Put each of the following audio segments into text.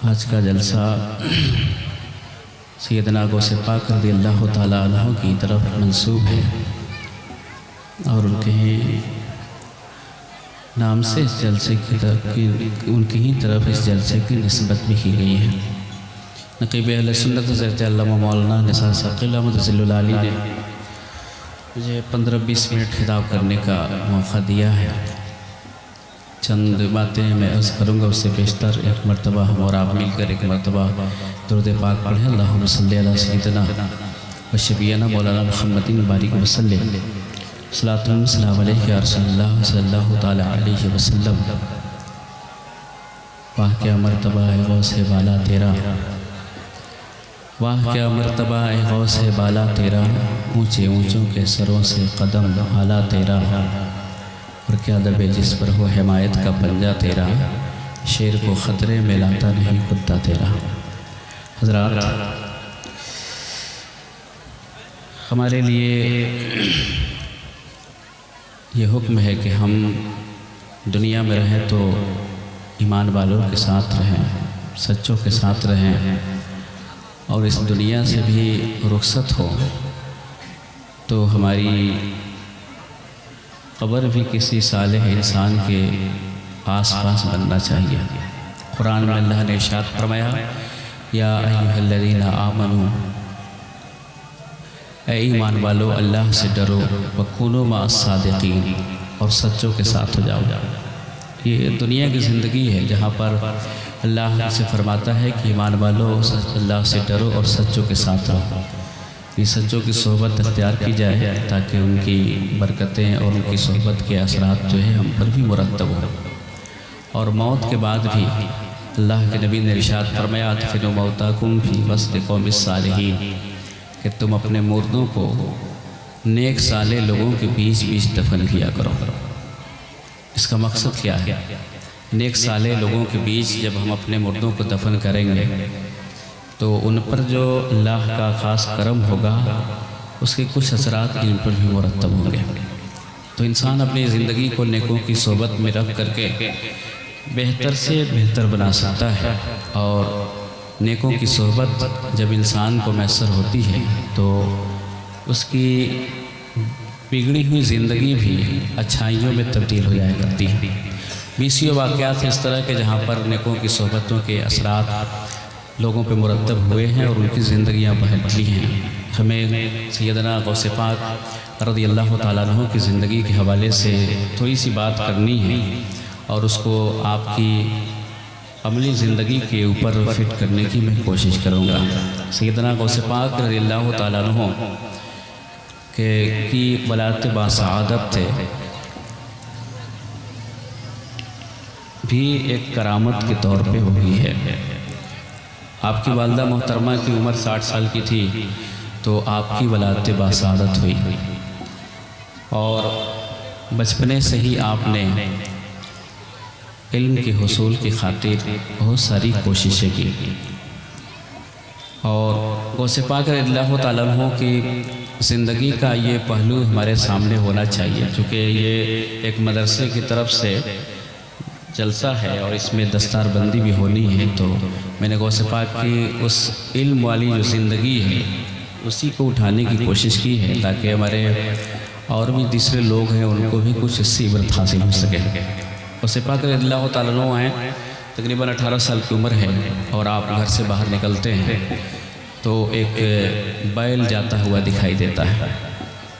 آج کا جلسہ سیدنا غوث پاک رضی اللہ تعالیٰ عنہ کی طرف منسوب ہے اور ان کے نام سے اس جلسے کی طرف ان کی ہی طرف اس جلسے کی نسبت بھی کی گئی ہے۔ نقیب اہل سنت حضرت علامہ مولانا نثار ثاقب احمد رضی اللہ علیہ نے مجھے 15-20 منٹ خطاب کرنے کا موقع دیا ہے۔ چند باتیں میں عرض کروں گا، اس سے بیشتر ایک مرتبہ ہم اور آپ مل کر ایک مرتبہ درود پاک پڑھیں۔ اللہم صلی علی سیدنا و شفیعنا مولانا محمد بارک وسلم، صلاۃ و سلام علیہ یا رسول اللہ صلی اللہ تعالیٰ علیہ وسلم۔ واہ کیا مرتبہ ہے غوث بالا تیرا، واہ کیا مرتبہ ہے غوث بالا تیرا، اونچے اونچوں کے سروں سے قدم اعلیٰ تیرا، اور کیا دب جس پر ہو حمایت کا پنجہ تیرا، شیر کو خطرے میں لاتا نہیں کتا تیرا۔ حضرات، ہمارے لیے یہ حکم ہے کہ ہم دنیا میں رہیں تو ایمان والوں کے ساتھ رہیں، سچوں کے ساتھ رہیں، اور اس دنیا سے بھی رخصت ہو تو ہماری قبر بھی کسی صالح انسان کے آس پاس بننا چاہیے۔ قرآن میں اللہ نے ارشاد فرمایا، یا ایھا الذین آمنوا، اے ایمان والو اللہ سے ڈرو، وکونوا مع الصادقین، اور سچوں کے ساتھ ہو جاؤ۔ یہ دنیا کی زندگی ہے جہاں پر اللہ سے فرماتا ہے کہ ایمان والو اللہ سے ڈرو اور سچوں کے ساتھ رہو۔ یہ سچوں کی صحبت اختیار کی جائے تاکہ ان کی برکتیں اور ان کی صحبت کے اثرات جو ہے ہم پر بھی مرتب ہوں، اور موت کے بعد بھی اللہ کے نبی نے ارشاد فرمایا، ادفنوا موتاکم فی وسط قوم الصالحین، کہ تم اپنے مردوں کو نیک صالح لوگوں کے بیچ بیچ دفن کیا کرو۔ اس کا مقصد کیا ہے؟ نیک صالح لوگوں کے بیچ جب ہم اپنے مردوں کو دفن کریں گے تو ان پر جو اللہ کا خاص کرم ہوگا اس کے کچھ اثرات ان پر بھی مرتب ہوں گے۔ تو انسان اپنی زندگی کو نیکوں کی صحبت میں رکھ کر کے بہتر سے بہتر بنا سکتا ہے، اور نیکوں کی صحبت جب انسان کو میسر ہوتی ہے تو اس کی بگڑی ہوئی زندگی بھی اچھائیوں میں تبدیل ہو جایا کرتی ہے۔ بیسیوں واقعات اس طرح کے جہاں پر نیکوں کی صحبتوں کے اثرات لوگوں پہ مرتب ہوئے ہیں اور ان کی زندگیاں بدلی ہیں۔ ہمیں سیدنا غوث پاک رضی اللہ تعالیٰ عنہ کی زندگی کے حوالے سے تھوڑی سی بات کرنی ہے اور اس کو آپ کی عملی زندگی کے اوپر فٹ کرنے کی میں کوشش کروں گا۔ سیدنا غوث پاک رضی اللہ تعالیٰ عنہ کی ولادت باسعادت تھے بھی ایک کرامت کے طور پہ ہوئی ہے۔ آپ کی والدہ محترمہ کی عمر 60 سال کی تھی تو آپ کی ولادت باسعادت ہوئی، اور بچپنے سے ہی آپ نے علم کے حصول کی خاطر بہت ساری کوششیں کی، اور غوث پاک رضی اللہ تعالیٰ عنہ کی زندگی کا یہ پہلو ہمارے سامنے ہونا چاہیے، چونکہ یہ ایک مدرسے کی طرف سے جلسہ ہے اور اس میں دستار بندی بھی ہونی ہے، تو میں نے غوث پاک کی اس علم والی جو زندگی ہے اسی کو اٹھانے کی کوشش کی ہے تاکہ ہمارے اور بھی دوسرے لوگ ہیں ان کو بھی کچھ اس سے عبرت حاصل ہو سکے۔ غوث پاک رضی اللہ تعالیٰ عنہ ہیں، تقریباً 18 سال کی عمر ہے، اور آپ گھر سے باہر نکلتے ہیں تو ایک بیل جاتا ہوا دکھائی دیتا ہے،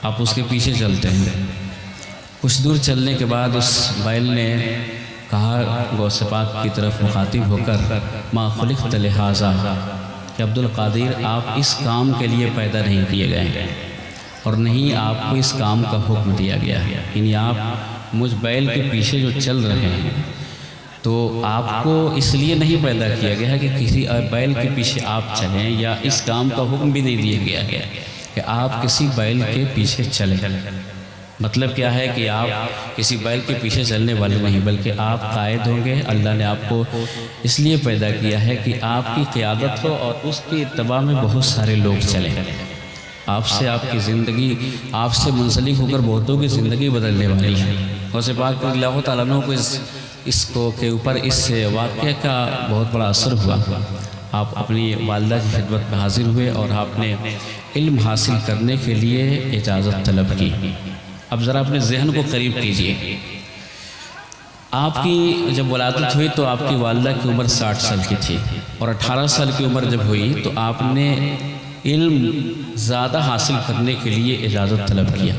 آپ اس کے پیچھے چلتے ہیں۔ کچھ دور چلنے کے بعد اس بیل نے کہا غوث پاک کی طرف مخاطب ہو کر، ما خلقت لہذا، کہ عبد القادر آپ اس کام کے لیے پیدا نہیں کیے گئے ہیں اور نہیں آپ کو اس کام کا حکم دیا گیا ہے، یعنی آپ مجھ بیل کے پیچھے جو چل رہے ہیں تو آپ کو اس لیے نہیں پیدا کیا گیا ہے کہ کسی بیل کے پیچھے آپ چلیں، یا اس کام کا حکم بھی نہیں دیا گیا ہے کہ آپ کسی بیل کے پیچھے چلیں۔ مطلب کیا ہے کہ آپ کسی بیل کے پیچھے چلنے والے نہیں، بلکہ آپ قائد ہوں گے۔ اللہ نے آپ کو اس لیے پیدا کیا ہے کہ آپ کی قیادت ہو اور اس کی اتباع میں بہت سارے لوگ چلیں۔ آپ سے آپ کی زندگی، آپ سے منسلک ہو کر بہتوں کی زندگی بدلنے والی ہے۔ غوث پاک رضی اللہ تعالیٰ عنہ کو اس اس کو کے اوپر اس واقعہ کا بہت بڑا اثر ہوا۔ آپ اپنی والدہ کی خدمت میں حاضر ہوئے اور آپ نے علم حاصل کرنے کے لیے اجازت طلب کی۔ اب ذرا اپنے ذہن کو قریب کیجئے، آپ کی جب ولادت ہوئی تو آپ کی والدہ کی عمر 60 سال کی تھی، اور 18 سال کی عمر جب ہوئی تو آپ نے علم زیادہ حاصل کرنے کے لیے اجازت طلب کیا۔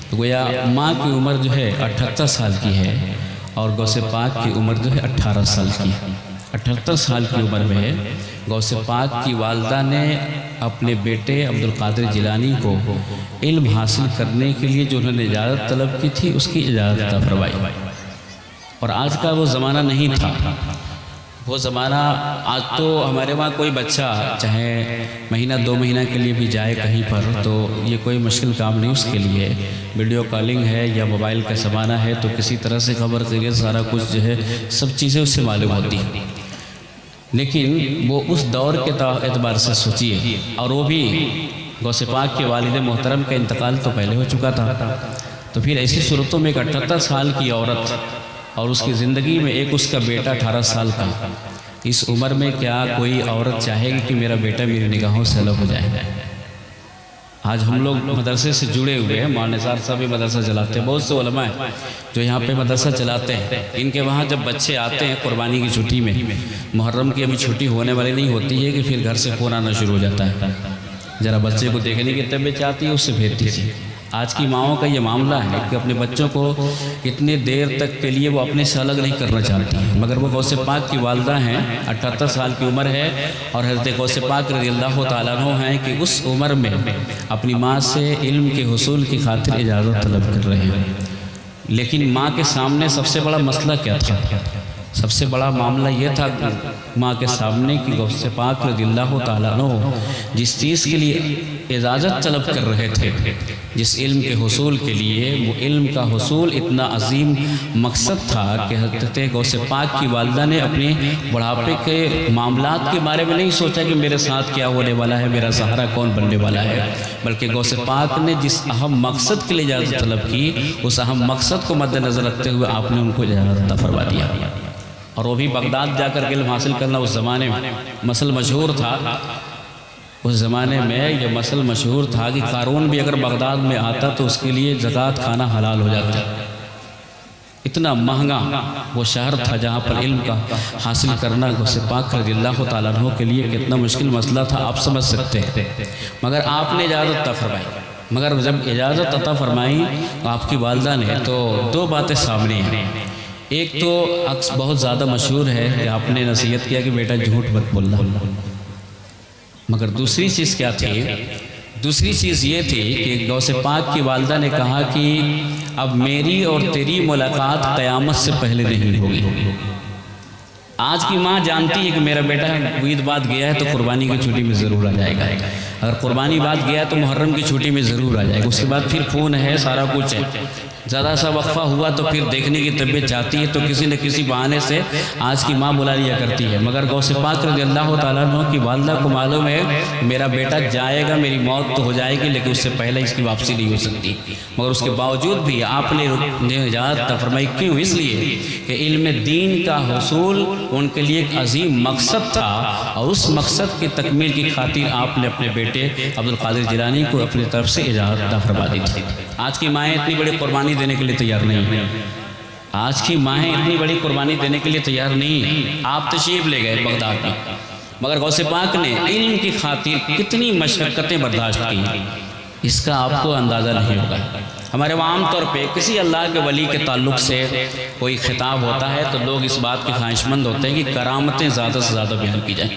تو گویا ماں کی عمر جو ہے 78 سال کی ہے اور غوث پاک کی عمر جو ہے 18 سال کی۔ 78 سال کی عمر میں غوث پاک کی والدہ نے اپنے بیٹے عبدالقادر جیلانی کو علم حاصل کرنے کے لیے جو انہوں نے اجازت طلب کی تھی اس کی اجازت عطا فرمائی۔ اور آج کا وہ زمانہ نہیں تھا، وہ زمانہ آج تو ہمارے وہاں کوئی بچہ چاہے مہینہ 2 مہینہ کے لیے بھی جائے کہیں پر تو یہ کوئی مشکل کام نہیں اس کے لیے، ویڈیو کالنگ ہے یا موبائل کا زمانہ ہے تو کسی طرح سے خبر خیریت سارا کچھ جو ہے سب چیزیں اس سے معلوم ہوتی ہیں۔ لیکن وہ اس دور کے اعتبار سے سوچیے، اور وہ بھی غوث پاک کے والد محترم کا انتقال تو پہلے ہو چکا تھا، تو پھر ایسی صورتوں میں ایک 78 سال کی عورت اور اس کی زندگی میں ایک اس کا بیٹا 18 سال کا، اس عمر میں کیا کوئی عورت چاہے گی کہ میرا بیٹا میری نگاہوں سے الگ ہو جائے؟ آج ہم لوگ مدرسے سے جڑے ہوئے ہیں، مولانا نثار صاحب بھی مدرسہ چلاتے ہیں، بہت سے علماء ہیں جو یہاں پہ مدرسہ چلاتے ہیں۔ ان کے وہاں جب بچے آتے ہیں قربانی کی چھٹی میں، محرم کی ابھی چھٹی ہونے والی نہیں ہوتی ہے کہ پھر گھر سے فون آنا شروع ہو جاتا ہے، ذرا بچے کو دیکھنے کی طبیعت چاہتی ہے اس سے بھیج دیجیے۔ آج کی ماؤں کا یہ معاملہ ہے کہ اپنے بچوں کو اتنے دیر تک کے لیے وہ اپنے سے الگ نہیں کرنا چاہتی ہیں، مگر وہ غوث پاک کی والدہ ہیں، 78 سال کی عمر ہے، اور حضرت غوث پاک رضی اللہ تعالیٰ عنہ ہیں کہ اس عمر میں اپنی ماں سے علم کے حصول کی خاطر اجازت طلب کر رہے ہیں۔ لیکن ماں کے سامنے سب سے بڑا مسئلہ کیا تھا؟ سب سے بڑا معاملہ یہ تھا ماں کے سامنے کہ غوث پاک رضی اللہ تعالیٰ عنہ جس چیز کے لیے اجازت طلب کر رہے تھے، جس علم کے حصول کے لیے، وہ علم کا حصول اتنا عظیم مقصد تھا کہ حضرت غوث پاک کی والدہ نے اپنے بڑھاپے کے معاملات کے بارے میں نہیں سوچا کہ میرے ساتھ کیا ہونے والا ہے، میرا سہارا کون بننے والا ہے، بلکہ غوث پاک نے جس اہم مقصد کے لیے اجازت طلب کی، اس اہم مقصد کو مد نظر رکھتے ہوئے آپ نے ان کو اجازت عطا فرما دیا۔ اور وہ بھی بغداد جا کر علم حاصل کرنا اس زمانے میں مسئلہ مشہور تھا۔ اس زمانے میں یہ مسئلہ مشہور تھا کہ قارون بھی اگر بغداد میں آتا تو اس کے لیے زکوٰۃ کھانا حلال ہو جاتا، اتنا مہنگا وہ شہر تھا جہاں پر علم کا حاصل کرنا غوث پاک رضی اللہ تعالیٰ عنہ کے لیے کتنا مشکل مسئلہ تھا آپ سمجھ سکتے ہیں۔ مگر آپ نے اجازت عطا فرمائی، مگر جب اجازت عطا فرمائی آپ کی والدہ نے تو 2 باتیں سامنے ہیں۔ ایک تو بہت زیادہ مشہور ہے کہ آپ نے نصیحت کیا کہ بیٹا جھوٹ مت بولنا، مگر دوسری چیز کیا تھی؟ دوسری چیز یہ تھی کہ غوث پاک کی والدہ نے کہا کہ اب میری اور تیری ملاقات قیامت سے پہلے نہیں ہوگی۔ آج کی ماں جانتی ہے کہ میرا بیٹا عید بعد گیا ہے تو قربانی کی چھٹی میں ضرور آ جائے گا، اگر قربانی بعد گیا تو محرم کی چھٹی میں ضرور آ جائے گا، اس کے بعد پھر فون ہے، سارا کچھ ہے، ذرا سا وقفہ ہوا تو پھر دیکھنے کی طبیعت چاہتی ہے تو کسی نہ کسی بہانے سے آج کی ماں بلا لیا کرتی ہے۔ مگر غوث پاک رضی اللہ تعالیٰ عنہ کی والدہ کو معلوم ہے میرا بیٹا جائے گا، میری موت تو ہو جائے گی لیکن اس سے پہلے اس کی واپسی نہیں ہو سکتی، مگر اس کے باوجود بھی آپ نے اجازت عطا فرمائی۔ کیوں؟ اس لیے کہ علم دین کا حصول ان کے لیے ایک عظیم مقصد تھا، اور اس مقصد کی تکمیل کی خاطر آپ نے اپنے بیٹے عبدالقادر جیلانی کو اپنی طرف سے اجازت عطا فرما دی تھی۔ آج کی مائیں اتنی بڑی قربانی دینے کے لیے تیار نہیں ہیں، آج کی مائیں اتنی بڑی قربانی دینے کے لیے تیار نہیں ہیں۔ آپ تشریف لے گئے بغداد میں، مگر غوث پاک نے علم کی خاطر کتنی مشقتیں برداشت کی، اس کا آپ کو اندازہ نہیں ہوگا۔ ہمارے وہاں عام طور پہ کسی اللہ کے ولی کے تعلق سے کوئی خطاب ہوتا ہے تو لوگ اس بات کے خواہش مند ہوتے ہیں کہ کرامتیں زیادہ سے زیادہ بیان کی جائیں،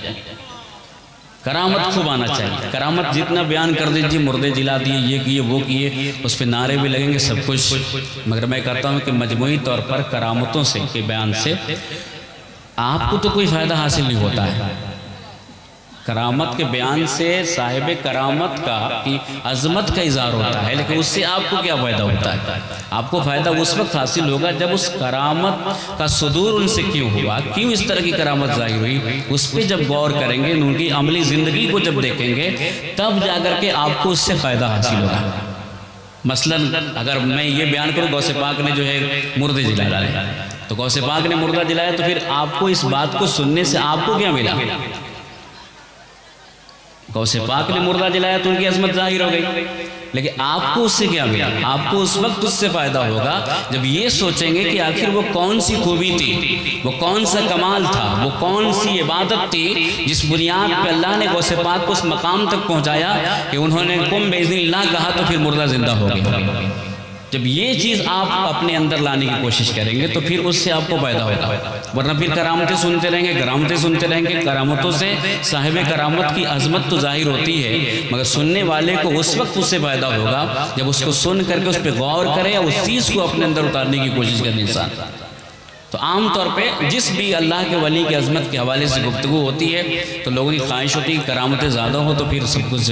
کرامت خوب آنا چاہیے، کرامت جتنا بیان کر دیجیے، مردے جلا دیے، یہ کیے وہ کیے، اس پہ نعرے بھی لگیں گے سب کچھ، مگر میں کہتا ہوں کہ مجموعی طور پر کرامتوں سے کے بیان سے آپ کو تو کوئی فائدہ حاصل نہیں ہوتا ہے۔ کرامت کے بیان سے صاحب کرامت کا عظمت کا اظہار ہوتا ہے، لیکن اس سے آپ کو کیا فائدہ ہوتا ہے؟ آپ کو فائدہ اس وقت حاصل ہوگا جب اس کرامت کا صدور ان سے کیوں ہوا، کیوں اس طرح کی کرامت ظاہر ہوئی، اس پہ جب غور کریں گے، ان کی عملی زندگی کو جب دیکھیں گے، تب جا کر کے آپ کو اس سے فائدہ حاصل ہوگا۔ مثلا اگر میں یہ بیان کروں غوث پاک نے جو ہے مردے جلا ڈالے، تو غوث پاک نے مردہ جلایا، تو پھر آپ کو اس بات کو سننے سے آپ کو کیا ملا؟ غوث پاک نے مردہ جلایا تو ان کی عظمت ظاہر ہو گئی، لیکن آپ کو اس سے کیا ملا؟ آپ کو اس وقت اس سے فائدہ ہوگا جب یہ سوچیں گے کہ آخر وہ کون سی خوبی تھی، وہ کون سا کمال تھا، وہ کون سی عبادت تھی جس بنیاد پہ اللہ نے غوث پاک کو اس مقام تک پہنچایا کہ انہوں نے قم باذن اللہ کہا تو پھر مردہ زندہ ہو گیا۔ جب یہ چیز آپ اپنے اندر لانے کی کوشش کریں گے تو پھر اس سے آپ کو فائدہ ہوگا، ورنہ پھر کرامتیں سنتے رہیں گے، کرامتیں سنتے رہیں گے۔ کرامتوں سے صاحب کرامت کی عظمت تو ظاہر ہوتی ہے، مگر سننے والے کو اس وقت اس سے فائدہ ہوگا جب اس کو سن کر کے اس پہ غور کرے یا اس چیز کو اپنے اندر اتارنے کی کوشش کرے انسان۔ تو عام طور پہ جس بھی اللہ کے ولی کی عظمت کے حوالے سے گفتگو ہوتی ہے تو لوگوں کی خواہش ہوتی ہے کہ کرامتیں زیادہ ہو تو پھر سب کچھ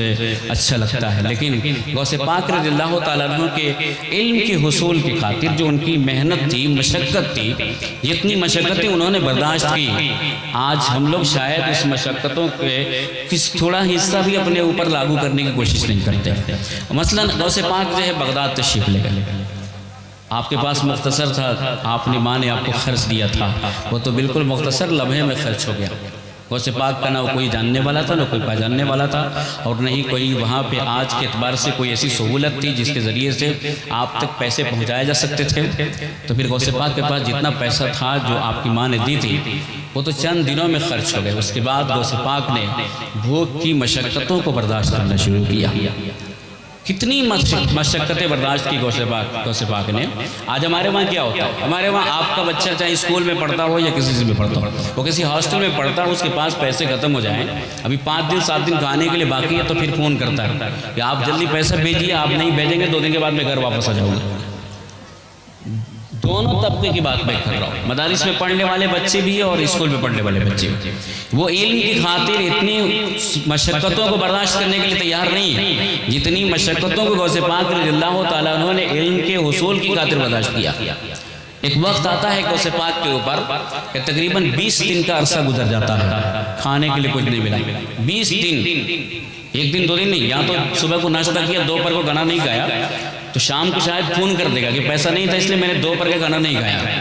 اچھا لگتا ہے، لیکن غوث پاک رضی اللہ تعالیٰ عنہ کے علم کے حصول کی خاطر جو ان کی محنت تھی، مشقت تھی، جتنی مشقتیں انہوں نے برداشت کی، آج ہم لوگ شاید اس مشقتوں کے تھوڑا حصہ بھی اپنے اوپر لاگو کرنے کی کوشش نہیں کرتے۔ مثلا غوث پاک جو ہے بغداد تشریف لے گئے، آپ کے پاس مختصر تھا، آپ نے ماں نے آپ کو خرچ دیا تھا، وہ تو بالکل مختصر لمحے میں خرچ ہو گیا۔ غوث پاک کا نہ کوئی جاننے والا تھا، نہ کوئی پہچاننے والا تھا، اور نہ ہی کوئی وہاں پہ آج کے اعتبار سے کوئی ایسی سہولت تھی جس کے ذریعے سے آپ تک پیسے پہنچائے جا سکتے تھے۔ تو پھر غوث پاک کے پاس جتنا پیسہ تھا جو آپ کی ماں نے دی تھی وہ تو چند دنوں میں خرچ ہو گئے۔ اس کے بعد غوث پاک نے بھوک کی مشقتوں کو برداشت کرنا شروع کیا۔ کتنی مشقتیں برداشت کی غوث پاک نے۔ آج ہمارے وہاں کیا ہوتا ہے؟ ہمارے وہاں آپ کا بچہ چاہے اسکول میں پڑھتا ہو یا کسی سے بھی پڑھتا ہو، وہ کسی ہاسٹل میں پڑھتا ہو، اس کے پاس پیسے ختم ہو جائیں، ابھی 5 دن 7 دن کھانے کے لیے باقی ہے، تو پھر فون کرتا ہے کہ آپ جلدی پیسہ بھیجیے، آپ نہیں بھیجیں گے 2 دن کے بعد میں گھر واپس آ جاؤں گا۔ دونوں طبقے کی بات میں کر رہا ہوں، مدارس میں پڑھنے والے بچے بھی ہیں اور اسکول میں پڑھنے والے بچے بھی۔ وہ علم کی خاطر اتنی مشقتوں کو برداشت کرنے کے لیے تیار نہیں ہے جتنی مشقتوں کو غوث پاک رضی اللہ تعالیٰ عنہ نے علم کے حصول کی خاطر برداشت کیا۔ ایک وقت آتا ہے غوث پاک کے اوپر کہ تقریباً 20 دن کا عرصہ گزر جاتا ہے، کھانے کے لیے کچھ نہیں ملا۔ 20 دن، 1 دن 2 دن نہیں، یا تو صبح کو ناشتہ کیا، دوپہر کو کھانا نہیں کھایا، تو شام کو شاید فون کر دے گا کہ پیسہ نہیں تھا اس لیے میں نے دوپہر کا کھانا نہیں کھایا۔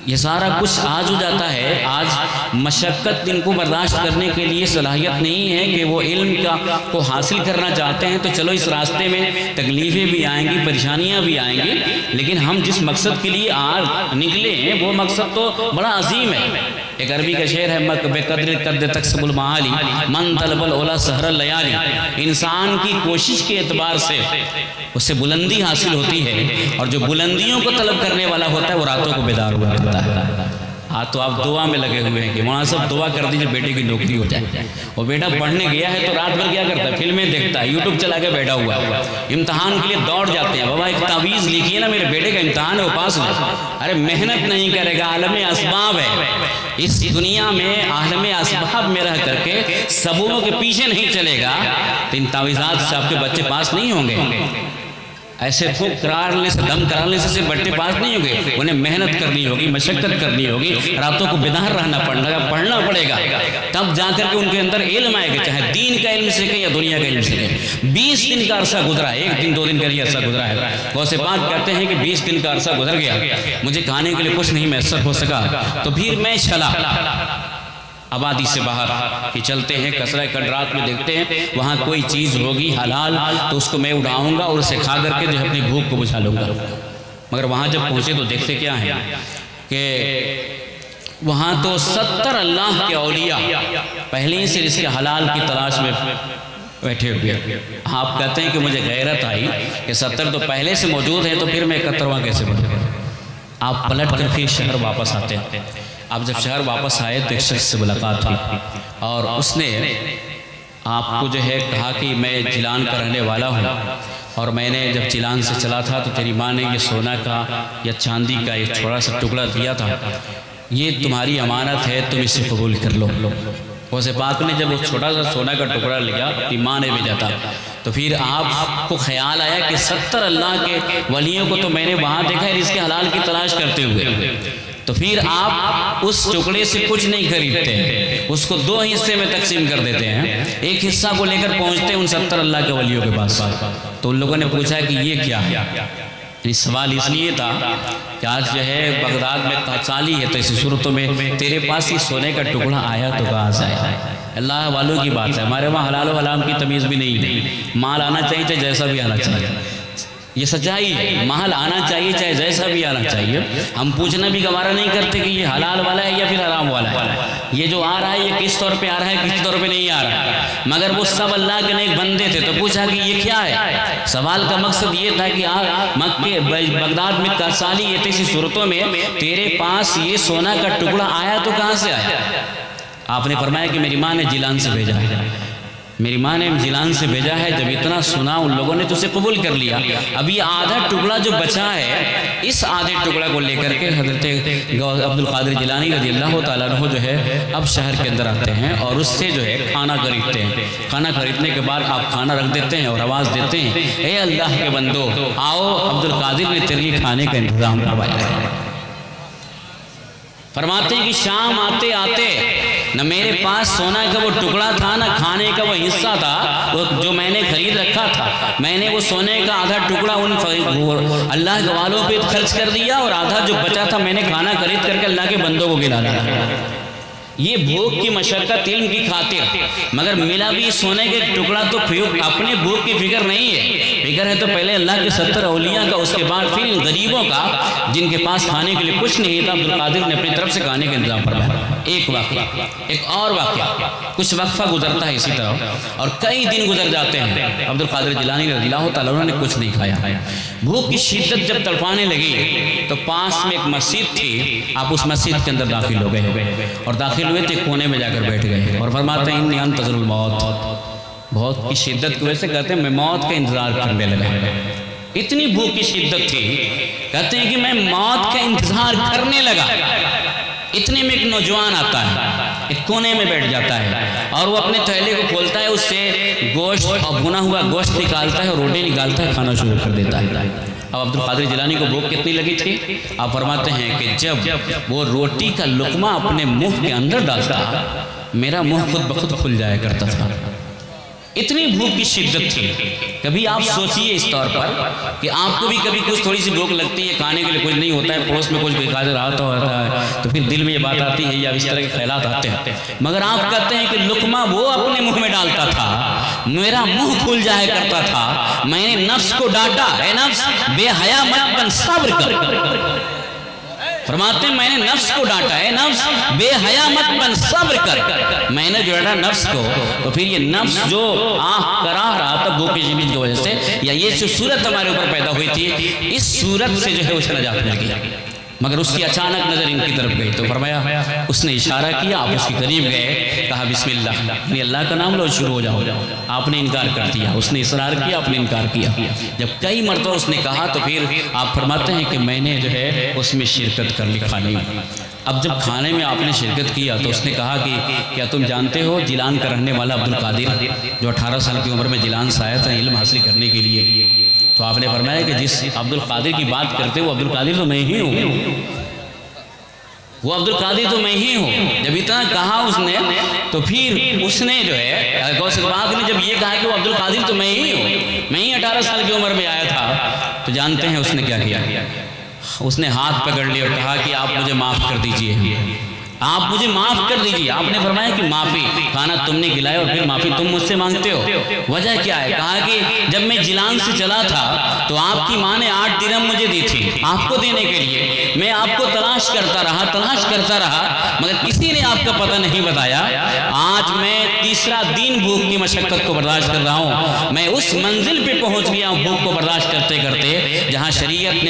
یہ سارا کچھ آج ہو جاتا ہے۔ آج مشقت ان کو برداشت کرنے کے لیے صلاحیت نہیں ہے کہ وہ علم کو حاصل کرنا چاہتے ہیں، تو چلو اس راستے میں تکلیفیں بھی آئیں گی، پریشانیاں بھی آئیں گی، لیکن ہم جس مقصد کے لیے آج نکلے ہیں وہ مقصد تو بڑا عظیم ہے۔ ایک عربی کا شعر ہے، بے قدر قد تکسب المعالی من طلب العلا سحر اللیالی۔ انسان کی کوشش کے اعتبار سے اس سے بلندی حاصل ہوتی ہے، اور جو بلندیوں کو طلب کرنے والا ہوتا ہے وہ راتوں کو بیدار ہوا کرتا ہے۔ ہاں تو آپ دعا میں لگے ہوئے ہیں کہ مولانا صاحب دعا کر دیجیے بیٹے کی نوکری ہو جائے۔ وہ بیٹا پڑھنے گیا ہے تو رات بھر کیا کرتا ہے؟ فلمیں دیکھتا ہے، یوٹیوب چلا کے بیٹھا ہوا ہے، امتحان کے لیے دوڑ جاتے ہیں، بابا ایک تعویذ لکھیے نا، میرے بیٹے کا امتحان ہے وہ پاس ہو جائے۔ ارے محنت نہیں کرے گا، عالم اسباب ہے، اس دنیا میں عالم اسباب میں رہ کر کے سببوں کے پیچھے نہیں چلے گا تو ان تعویذات سے آپ کے بچے پاس نہیں ہوں گے۔ ایسے پھوک کرارنے سے، دم کرارنے سے صرف بچے پاس نہیں ہوں گے، انہیں محنت کرنی ہوگی، مشقت کرنی ہوگی، راتوں کو بیدار رہنا پڑھنا پڑے گا، تب جا کر کے ان کے اندر علم آئے گا، چاہے دین کا علم سیکھیں یا دنیا کا علم سیکھیں۔ 20 دن کا عرصہ گزرا ہے، 1 دن 2 دن کا یہ عرصہ گزرا ہے۔ غوث پاک کہتے ہیں کہ 20 دن کا عرصہ گزر گیا، مجھے کھانے کے لیے کچھ نہیں میسر ہو سکا، تو پھر میں چلا آبادی سے باہر کہ چلتے ہیں، کسرہ کڈرات میں دیکھتے ہیں وہاں کوئی چیز ہوگی حلال تو اس کو میں اڑاؤں گا اور اسے کھا کر کے جو ہے اپنی بھوک کو بجھا لوں گا۔ مگر وہاں جب پہنچے تو دیکھتے کیا ہیں کہ وہاں تو 70 اللہ کے اولیاء پہلے ہی سے اس کے حلال کی تلاش میں بیٹھے ہوئے۔ آپ کہتے ہیں کہ مجھے غیرت آئی کہ 70 تو پہلے سے موجود ہیں تو پھر میں 71واں کیسے بڑھوں۔ آپ پلٹ کر پھر شہر واپس آتے ہیں۔ آپ جب شہر واپس آئے تو ایک شخص سے ملاقات ہوئی اور اس نے آپ کو جو ہے کہا کہ میں جیلان کا رہنے والا ہوں، اور میں نے جب جیلان سے چلا تھا تو تیری ماں نے یہ سونا کا یا چاندی کا ایک چھوٹا سا ٹکڑا دیا تھا، یہ تمہاری امانت ہے، تم اسے قبول کر لو۔ غوث پاک نے جب وہ چھوٹا سا سونا کا ٹکڑا لیا، اپنی ماں نے بھیجا تھا، تو پھر آپ کو خیال آیا کہ 70 اللہ کے ولیوں کو تو میں نے وہاں دیکھا ہے اس کے حلال کی تلاش کرتے ہوئے، تو پھر آپ اس ٹکڑے سے کچھ نہیں خریدتے، اس کو 2 حصے میں تقسیم کر دیتے ہیں، ایک حصہ کو لے کر پہنچتے ہیں ان 70 اللہ کے ولیوں کے پاس۔ تو ان لوگوں نے پوچھا کہ یہ کیا ہے؟ سوال اس لیے تھا کہ آج جو ہے بغداد میں قحطی ہے، تو ایسی صورتوں میں تیرے پاس یہ سونے کا ٹکڑا آیا تو کہاں سے آیا؟ اللہ والوں کی بات ہے، ہمارے وہاں حلال و حرام کی تمیز بھی نہیں ہے، مال آنا چاہیے چاہے جیسا بھی آنا چاہیے، یہ سچائی ہے، مال آنا چاہیے چاہے جیسا بھی آنا چاہیے۔ ہم پوچھنا بھی گوارا نہیں کرتے کہ یہ حلال والا ہے یا پھر حرام والا ہے، یہ جو آ رہا ہے یہ کس طور پہ آ رہا ہے کس طور پہ نہیں آ رہا ہے، مگر وہ سب اللہ کے نیک بندے تھے تو پوچھا کہ یہ کیا ہے؟ سوال کا مقصد یہ تھا کہ مکے بغداد میں قحطی یہ تیسی صورتوں میں تیرے پاس یہ سونا کا ٹکڑا آیا تو کہاں سے آیا؟ آپ نے فرمایا کہ میری ماں نے جیلان سے بھیجا ہے، میری ماں نے جیلان سے بھیجا ہے، جب اتنا سنا ان لوگوں نے تو اسے قبول کر لیا۔ اب یہ آدھا ٹکڑا جو بچا ہے، اس آدھے ٹکڑا کو لے کر کے حضرت عبد القادر جیلانی رضی اللہ تعالیٰ عنہ جو ہے اب شہر کے اندر آتے ہیں اور اس سے جو ہے کھانا خریدتے ہیں۔ کھانا خریدنے کے بعد آپ کھانا رکھ دیتے ہیں اور آواز دیتے ہیں، اے اللہ کے بندو آؤ، عبد القادر نے تیرے لیے کھانے کا انتظام کروایا ہے۔ فرماتے ہیں کہ شام آتے آتے نہ میرے پاس سونا کا وہ ٹکڑا تھا نہ کھانے کا وہ حصہ تھا جو میں نے خرید رکھا تھا، میں نے وہ سونے کا آدھا ٹکڑا ان اللہ کے والوں پہ خرچ کر دیا اور آدھا جو بچا تھا میں نے کھانا خرید کر کے اللہ کے بندوں کو کھلا دیا۔ یہ بھوک کی مشقت علم کی خاطر، مگر ملا بھی سونے کے ٹکڑا تو اپنے بھوک کی فکر نہیں ہے، فکر ہے تو پہلے اللہ کے 70 اولیاء کا، اس کے بعد پھر ان غریبوں کا جن کے پاس کھانے کے لیے کچھ نہیں تھا۔ عبد القادر نے اپنی طرف سے کھانے کا انتظام فرمایا۔ ایک واقعہ، ایک اور واقعہ، کچھ وقفہ گزرتا ہے اسی طرح اور کئی دن گزر جاتے ہیں، عبد القادر جیلانی رضی اللہ تعالیٰ عنہ نے کچھ نہیں کھایا۔ بھوک کی شدت جب تڑپانے لگی تو پاس میں ایک مسجد تھی، آپ اس مسجد کے اندر داخل ہو گئے اور داخل ہوئے تو کونے میں جا کر بیٹھ گئے اور فرماتے ہیں انی انتظر الموت، بہت کی شدت کی وجہ سے کہتے ہیں میں موت کا انتظار کرنے لگا، اتنی بھوک کی شدت تھی، کہتے ہیں کہ میں موت کا انتظار کرنے لگا۔ اتنے میں ایک نوجوان آتا ہے، ایک کونے میں بیٹھ جاتا ہے اور وہ اپنے تھیلے کو کھولتا ہے، اس سے گوشت اور بھنا ہوا گوشت نکالتا ہے اور روٹی نکالتا ہے، کھانا شروع کر دیتا ہے۔ اب عبد القادر جیلانی کو بھوک کتنی لگی تھی؟ آپ فرماتے ہیں کہ جب وہ روٹی کا لقمہ اپنے منہ کے اندر ڈالتا میرا منہ خود بخود کھل جایا کرتا تھا، اتنی بھوک کی شدت تھی۔ کبھی آپ سوچئے اس طور پر کہ آپ کو بھی کبھی کچھ تھوڑی سی بھوک لگتی ہے، کھانے کے لیے کچھ نہیں ہوتا ہے، پڑوس میں کچھ کھا رہا ہوتا ہے تو پھر دل میں یہ بات آتی ہے یا اس طرح کے خیالات آتے ہیں، مگر آپ کہتے ہیں کہ لقمہ وہ اپنے منہ میں ڈالتا تھا، میرا منہ کھل جایا کرتا تھا، میں نے نفس کو ڈانٹا، اے نفس بے حیا مت بن، صبر کر۔ فرماتے ہیں میں نے نفس کو ڈانٹا ہے، نفس بے حیا مت بن، صبر کر۔ میں نے جو ڈانٹا نفس کو تو پھر یہ نفس جو آہ کراہ رہا تھا بھوک کی شدت کی وجہ سے، یا یہ جو صورت ہمارے اوپر پیدا ہوئی تھی، اس صورت سے جو ہے اسے نجات مل گئی، مگر اس کی اچانک نظر ان کی طرف گئی تو فرمایا، اس نے اشارہ کیا، آپ اس کے قریب گئے، کہا بسم اللہ، یعنی اللہ کا نام لو، شروع ہو جاؤ۔ آپ نے انکار کر دیا، اس نے اصرار کیا، آپ نے انکار کیا۔ جب کئی مرتبہ اس نے کہا تو پھر آپ فرماتے ہیں کہ میں نے جو ہے اس میں شرکت کر لی کھانے میں۔ اب جب کھانے میں آپ نے شرکت کیا تو اس نے کہا کہ کیا تم جانتے ہو جیلان کا رہنے والا عبد القادر جو 18 سال کی عمر میں جیلان سے آیا تھا علم حاصل کرنے کے لیے؟ تو آپ نے فرمایا کہ جس عبد القادر کی بات کرتے وہ عبد القادر تو میں ہی ہوں، وہ عبد القادر تو میں ہی ہوں۔ جب اتنا کہا اس نے تو پھر اس نے جو ہے غوث پاک نے جب یہ کہا کہ وہ عبد القادر تو میں ہی ہوں، میں ہی 18 سال کی عمر میں آیا تھا، تو جانتے ہیں اس نے کیا کیا؟ اس نے ہاتھ پکڑ لیا اور کہا کہ آپ مجھے معاف کر دیجئے، آپ مجھے معاف کر دیجئے۔ آپ نے فرمایا کہ معافی، کھانا تم نے کھلایا اور پھر معافی تم مجھ سے مانگتے ہو، وجہ کیا ہے؟ کہا کہ جب میں جیلان سے چلا تھا تو آپ کی ماں نے 8 درہم مجھے دی تھی آپ کو دینے کے لیے، میں آپ کو تلاش کرتا رہا مگر کسی نے آپ کا پتہ نہیں بتایا۔ آج میں تیسرا دن بھوک کی مشقت کو برداشت کر رہا ہوں، میں اس منزل پہ پہنچ گیا ہوں بھوک کو برداشت کرتے کرتے جہاں شریعت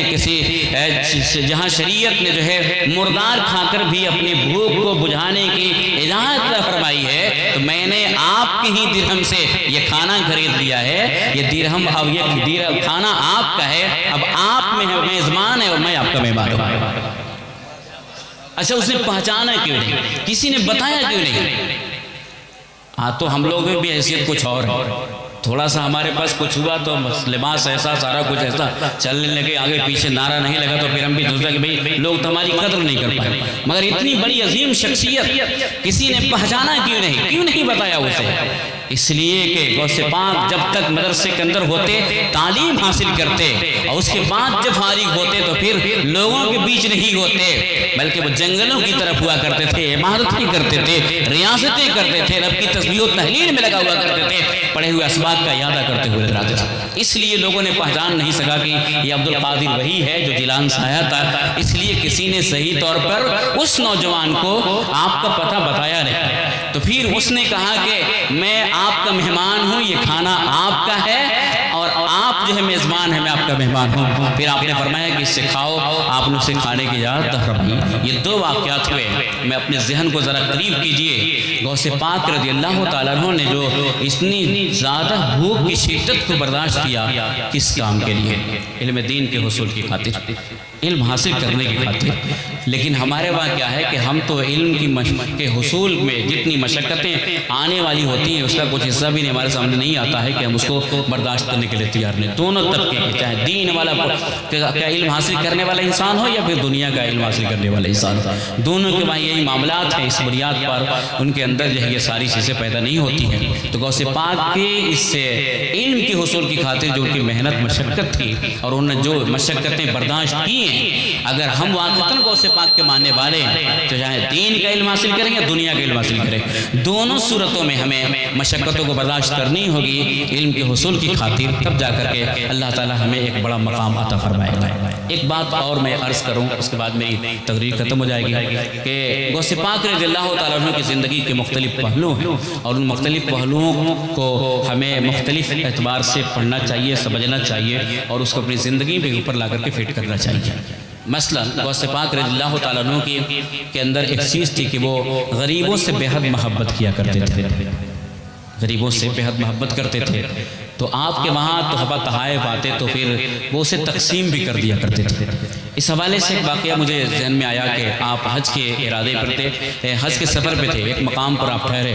نے جو ہے مردار کھا کر بھی اپنی بھوک کو بجھانے کی اجازت فرمائی ہے، تو میں نے آپ کے ہی درہم سے یہ کھانا خرید لیا ہے، یہ درہم اب یہ کھانا آپ کا ہے، اب آپ میں میزبان ہے اور میں آپ کا مہمان ہوں۔ اچھا اس نے پہچانا کیوں نہیں؟ کسی نے بتایا کیوں نہیں؟ ہاں تو ہم لوگوں بھی حیثیت کچھ اور ہے، تھوڑا سا ہمارے پاس کچھ ہوا تو لباس ایسا سارا کچھ ایسا چلنے لگے، آگے پیچھے نعرہ نہیں لگا تو پھر ہم بھی دوسرا کہ بھئی لوگ تو ہماری قدر نہیں کر پائے، مگر اتنی بڑی عظیم شخصیت کسی نے پہچانا کیوں نہیں بتایا اسے؟ اس لیے کہ غوث پاک جب تک مدرسے کے اندر ہوتے تعلیم حاصل کرتے اور اس کے بعد جب فارغ ہوتے تو پھر لوگوں کے بیچ نہیں ہوتے بلکہ وہ جنگلوں کی طرف ہوا کرتے تھے، عمارتیں کرتے تھے، ریاستیں کرتے تھے، رب کی تسبیح و تحلیل میں لگا ہوا کرتے تھے، پڑھے ہوئے اسباق کا اعادہ کرتے ہوئے نظر آتے تھے۔ اس لیے لوگوں نے پہچان نہیں سکا کہ یہ عبد القادر وہی ہے جو جیلان سے آیا تھا، اس لیے کسی نے صحیح طور پر اس نوجوان کو آپ کا پتہ بتایا نہیں۔ تو پھر اس نے کہا کہ میں آپ کا مہمان ہوں، یہ کھانا آپ کا ہے اور آپ جو ہے میزبان ہے، میں آپ کا مہمان ہوں۔ پھر آپ نے فرمایا کہ اس سے کھاؤ، آپ نے اسے کھانے کی اجازت فرمائی۔ یہ دو واقعات ہوئے، میں اپنے ذہن کو ذرا قریب کیجئے۔ غوث پاک رضی اللہ تعالیٰ عنہ نے جو اتنی زیادہ بھوک کی شدت کو برداشت کیا، کس کام کے لیے؟ علم دین کے حصول کی خاطر، علم حاصل کرنے کی خاطر۔ لیکن ہمارے وہاں کیا ہے کہ ہم تو علم کے حصول میں جتنی مشقتیں آنے والی ہوتی ہیں اس کا کچھ حصہ بھی ہمارے سامنے نہیں آتا ہے کہ ہم اس کو برداشت کرنے کے لیے تیار نہیں۔ دونوں طبقے کے، چاہے دین والا کا علم حاصل کرنے والا انسان ہو یا پھر دنیا کا علم حاصل کرنے والا انسان ہو، دونوں کے وہاں یہی معاملات ہیں۔ اس بنیاد پر ان کے اندر جو ہے یہ ساری چیزیں پیدا نہیں ہوتی ہیں۔ تو غوث پاک کے اس سے علم کی حصول کی خاطر جو ان کی محنت مشقت تھی اور انہوں نے جو مشقتیں برداشت کی ہیں، اگر ہم واقعاً غوث پاک کے ماننے والے ہیں تو چاہے دین کا علم حاصل کریں یا دنیا کا علم حاصل کریں، دونوں صورتوں میں ہمیں مشقتوں کو برداشت کرنی ہوگی علم کے حصول کی خاطر، تب جا کر کے اللہ تعالی ہمیں ایک بڑا مقام عطا فرمائے گا۔ ایک بات اور میں عرض کروں، اس کے بعد میری تقریر ختم ہو جائے گی کہ غوث پاک رضی اللہ تعالیٰ عنہ کی زندگی کے مختلف پہلو ہیں اور ان مختلف پہلوؤں کو ہمیں مختلف اعتبار سے پڑھنا چاہیے، سمجھنا چاہیے اور اس کو اپنی زندگی کے اوپر لا کر کے فٹ کرنا چاہیے۔ مثلا غوث پاک رضی اللہ تعالیٰ عنہ کے اندر ایک چیز تھی کہ وہ غریبوں سے بے حد محبت کیا کرتے تھے، غریبوں سے بے حد محبت کرتے تھے۔ تو آپ کے وہاں تحفہ تحائف آتے تو پھر وہ اسے تقسیم بھی کر دیا کرتے تھے۔ اس حوالے سے ایک واقعہ مجھے ذہن میں آیا کہ آپ حج کے ارادے پر تھے، حج کے سفر پہ تھے، ایک مقام پر آپ ٹھہرے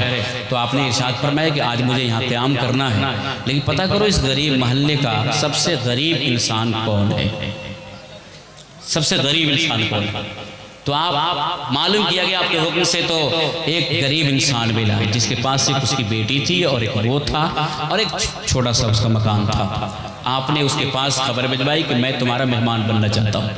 تو آپ نے ارشاد فرمایا کہ آج مجھے یہاں قیام کرنا ہے، لیکن پتہ کرو اس غریب محلے کا سب سے غریب انسان کون ہے، سب سے غریب انسان کون ہے؟ تو آپ معلوم کیا گیا آپ کے حکم سے تو ایک غریب انسان ملا جس کے پاس ایک اس کی بیٹی تھی اور ایک وہ تھا اور ایک چھوٹا سا اس کا مکان تھا۔ آپ نے اس کے پاس خبر بھجوائی کہ میں تمہارا مہمان بننا چاہتا ہوں۔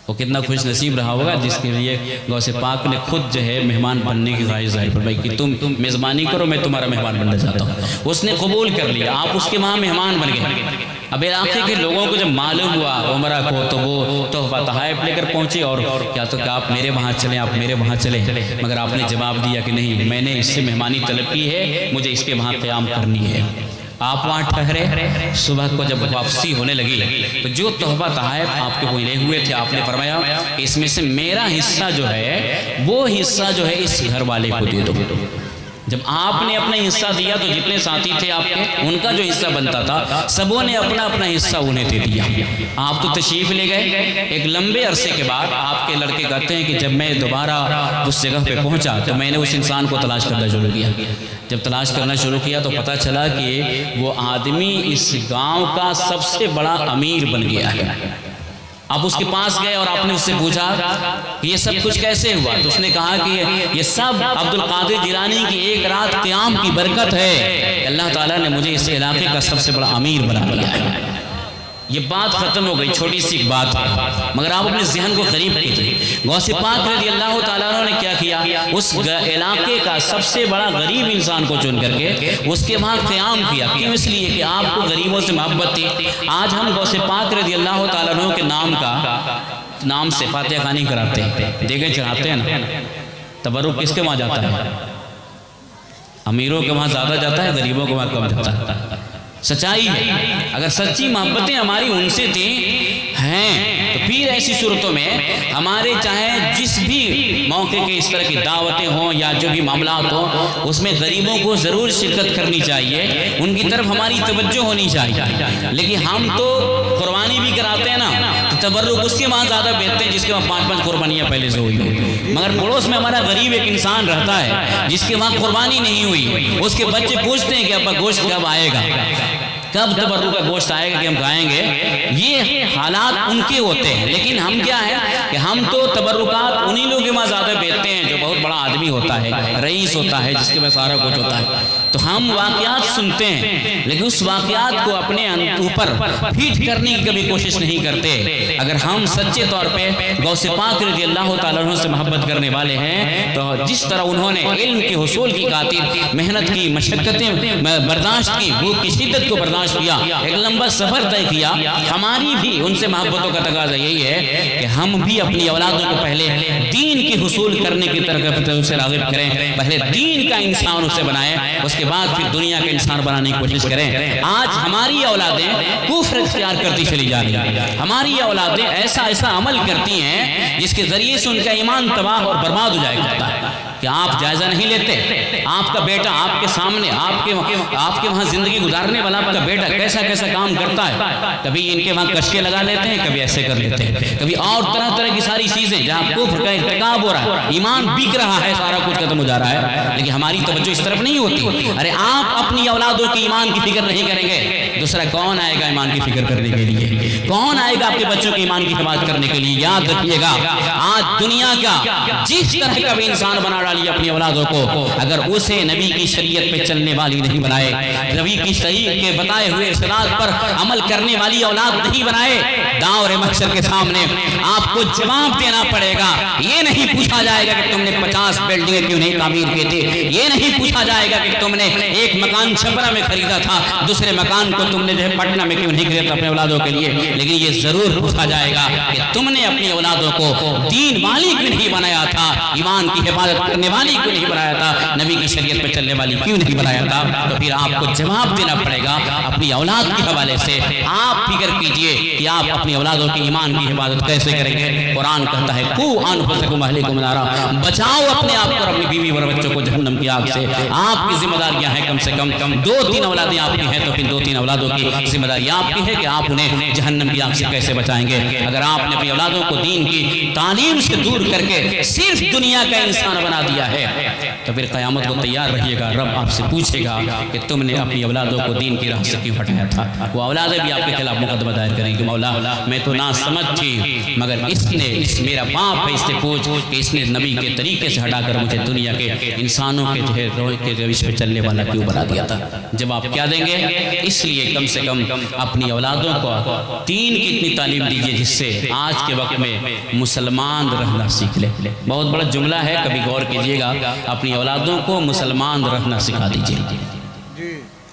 وہ کتنا خوش نصیب رہا ہوگا جس کے لیے غوث پاک نے خود جو ہے مہمان بننے کی خواہش ظاہر فرمائی کہ تم میزبانی کرو، میں تمہارا مہمان بننا چاہتا ہوں۔ اس نے قبول کر لیا، آپ اس کے وہاں مہمان بن گئے۔ اب علاقے کے لوگوں کو جب معلوم ہوا عمرہ کو تو وہ تحفہ تحائف لے کر پہنچے اور کیا تو کہ آپ میرے وہاں چلیں، آپ میرے وہاں چلیں، مگر آپ نے جواب دیا کہ نہیں، میں نے اس سے مہمانی طلب کی ہے، مجھے اس کے وہاں قیام کرنی ہے۔ آپ وہاں ٹھہرے، صبح کو جب واپسی ہونے لگی تو جو تحفہ تحائف آپ کے ملے ہوئے تھے آپ نے فرمایا اس میں سے میرا حصہ جو ہے وہ حصہ جو ہے اس گھر والے کو دے دو۔ جب آپ نے اپنا حصہ دیا تو جتنے ساتھی تھے آپ کے ان کا جو حصہ بنتا تھا سبوں نے اپنا اپنا حصہ انہیں دے دیا۔ آپ تو تشریف لے گئے، ایک لمبے عرصے کے بعد آپ کے لڑکے کہتے ہیں کہ جب میں دوبارہ اس جگہ پہ پہنچا تو میں نے اس انسان کو تلاش کرنا شروع کیا۔ جب تلاش کرنا شروع کیا تو پتہ چلا کہ وہ آدمی اس گاؤں کا سب سے بڑا امیر بن گیا ہے۔ آپ اس کے پاس گئے اور آپ نے اس سے پوچھا کہ یہ سب کچھ کیسے ہوا؟ تو اس نے کہا کہ یہ سب عبد القادر جیلانی کی ایک رات قیام کی برکت ہے، اللہ تعالیٰ نے مجھے اس علاقے کا سب سے بڑا امیر بنا دیا ہے۔ یہ بات ختم ہو گئی، چھوٹی سی بات ہے مگر آپ اپنے ذہن کو قریب کیجئے۔ غوث پاک رضی اللہ تعالیٰ عنہ نے کیا کیا؟ اس علاقے کا سب سے بڑا غریب انسان کو چن کر کے اس کے وہاں قیام کیا۔ کیوں؟ اس لیے کہ آپ کو غریبوں سے محبت تھی۔ آج ہم غوث پاک رضی اللہ تعالیٰ عنہ کے نام سے فاتحہ خوانی کراتے ہیں، دیگیں چڑھاتے ہیں نا، تبرک کس کے وہاں جاتا ہے؟ امیروں کے وہاں زیادہ جاتا ہے، غریبوں کے وہاں کم جاتا ہے۔ سچائی ہے، اگر سچی محبتیں ہماری ان سے ہیں تو پھر ایسی صورتوں میں ہمارے چاہے جس بھی موقع کے اس طرح کی دعوتیں ہوں یا جو بھی معاملات ہوں اس میں غریبوں کو ضرور شرکت کرنی چاہیے، ان کی طرف ہماری توجہ ہونی چاہیے۔ لیکن ہم تو قربانی بھی کراتے ہیں نا تو تبرک اس کے وہاں زیادہ بیٹھتے ہیں جس کے وہاں 5 قربانیاں پہلے سے ہوئی ہوں، مگر پڑوس میں ہمارا غریب ایک انسان رہتا ہے جس کے وہاں قربانی نہیں ہوئی، اس کے بچے پوچھتے ہیں کہ ابا گوشت کب آئے گا؟ کب تبرک کا گوشت آئے گا کہ ہم کھائیں گے؟ یہ حالات ان کے ہوتے ہیں، لیکن ہم کیا ہے کہ ہم تو تبرکات انہی لوگوں کے وہاں زیادہ بیچتے ہیں جو بہت بڑا آدمی ہوتا ہے، رئیس ہوتا ہے، جس کے پاس سارا کچھ ہوتا ہے۔ تو ہم واقعات سنتے ہیں لیکن اس واقعات کو اپنے اوپر فیٹ کرنے کی کبھی کوشش نہیں کرتے۔ اگر ہم سچے طور پہ غوث پاک رضی اللہ تعالیٰ عنہ سے محبت کرنے والے ہیں تو جس طرح انہوں نے علم کے حصول کی خاطر محنت کی، مشقتیں برداشت کی، بھوک کی شدت کو برداشت کیا، ایک لمبا سفر طے کیا، ہماری بھی ان سے محبتوں کا تقاضا یہی ہے کہ ہم بھی اپنی اولادوں کو پہلے دین کی حصول کرنے کی طرف سے راغب کریں، پہلے دین کا انسان اسے بنائیں، اس کے بعد پھر دنیا کا انسان بنانے کی کوشش کریں۔ آج ہماری اولادیں کفر اختیار کرتی چلی جا رہی ہیں، ہماری اولادیں ایسا عمل کرتی ہیں جس کے ذریعے سے ان کا ایمان تباہ اور برباد ہو جائے کرتا ہے کہ آپ جائزہ نہیں لیتے۔ آپ کا بیٹا آپ کے سامنے، آپ کے وہاں زندگی گزارنے والا آپ کا بیٹا کیسا کام کرتا ہے، کبھی ان کے وہاں کشکے لگا لیتے ہیں، کبھی ایسے کر لیتے ہیں، کبھی اور طرح کی ساری چیزیں جہاں کفر کا ارتکاب ہو رہا ہے، ایمان بک رہا ہے، سارا کچھ ختم ہو جا رہا ہے، لیکن ہماری توجہ اس طرف نہیں ہوتی۔ ارے آپ اپنی اولادوں کی ایمان کی فکر نہیں کریں گے، دوسرا کون آئے گا ایمان کی فکر کرنے کے لیے؟ کون آئے گا آپ کے بچوں کی ایمان کی حفاظت کرنے کے لیے؟ یاد رکھیے گا، آج دنیا کا جس طرح کا بھی انسان بنا ڈالیے اپنی اولادوں کو، اگر اسے نبی کی شریعت پہ چلنے والی نہیں بنائے، نبی کی شریعت کے بتائے ہوئے ارشادات پر عمل کرنے والی اولاد نہیں بنائے، داور محشر کے سامنے آپ کو جواب دینا پڑے گا۔ یہ نہیں پوچھا جائے گا کہ تم نے 50 بلڈنگیں کیوں نہیں تعمیر کی تھی، یہ نہیں پوچھا جائے گا کہ تم نے ایک مکان چھپرا میں خریدا تھا، دوسرے مکان کو تم نے جو ہے پٹنہ میں کیوں نہیں خریدا اپنے اولادوں کے لیے، لیکن یہ ضرور پوچھا جائے گا کہ تم نے اپنی اولادوں کو دین والی کیوں نہیں بنایا تھا، ایمان کی حفاظت کرنے والی کیوں نہیں بنایا تھا، نبی کی شریعت پہ چلنے والی کیوں نہیں بنایا تھا۔ تو پھر آپ کو جواب دینا پڑے گا اپنی اولاد کے حوالے سے۔ آپ فکر کیجئے کہ آپ اپنی اولادوں کی ایمان کی حفاظت کیسے کریں گے۔ قرآن کہتا ہے قوا انفسکم واہلیکم نارا، بچاؤ اپنے آپ کو اور اپنی بیوی اور بچوں کو جہنم کی آگ سے۔ آپ کی ذمہ داریاں ہیں کم سے کم 2-3 اولادیں آپ کی ہیں تو پھر 2-3 اولادوں کی ذمہ داری آپ کی ہے کہ آپ انہیں جہنم کی آگ سے کیسے بچائیں گے۔ اگر آپ نے اپنی اولادوں کو دین کی تعلیم سے دور کر کے صرف دنیا کا انسان بنا دیا ہے تو پھر قیامت کو تیار رہیے گا، رب آپ سے پوچھے گا کہ تم نے اپنی اولادوں کو دین کی راہ سے کیوں ہٹایا تھا۔ وہ اولادیں بھی آپ کے خلاف مقدمہ دائر کریں کہ مولا میں تو نا سمجھ تھی، مگر اس میرا باپ ہے، اس سے پوچھ کہ اس نے نبی کے طریقے سے ہٹا کر مجھے دنیا کے انسانوں کے جو ہے روح کے روش پہ چلنے والا کیوں بنا دیا تھا۔ جب آپ کیا دیں گے؟ اس لیے کم سے کم اپنی اولادوں کو دین کی اتنی تعلیم دیجئے جس سے آج کے وقت میں مسلمان رہنا سیکھ لے۔ بہت بڑا جملہ ہے، کبھی غور کیجئے گا، اپنی اولادوں کو مسلمان رہنا سکھا دیجئے،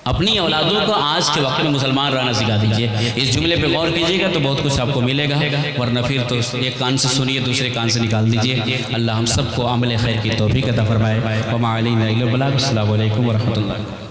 اپنی اولادوں کو آج کے وقت میں مسلمان رہنا سکھا دیجئے۔ اس جملے پہ غور کیجئے گا تو بہت کچھ آپ کو ملے گا، ورنہ پھر تو ایک کان سے سنیے دوسرے کان سے نکال دیجئے۔ اللہ ہم سب کو عمل خیر کی توفیق عطا فرمائے۔ وما علینا الا البلاغ۔ السلام علیکم ورحمۃ اللہ۔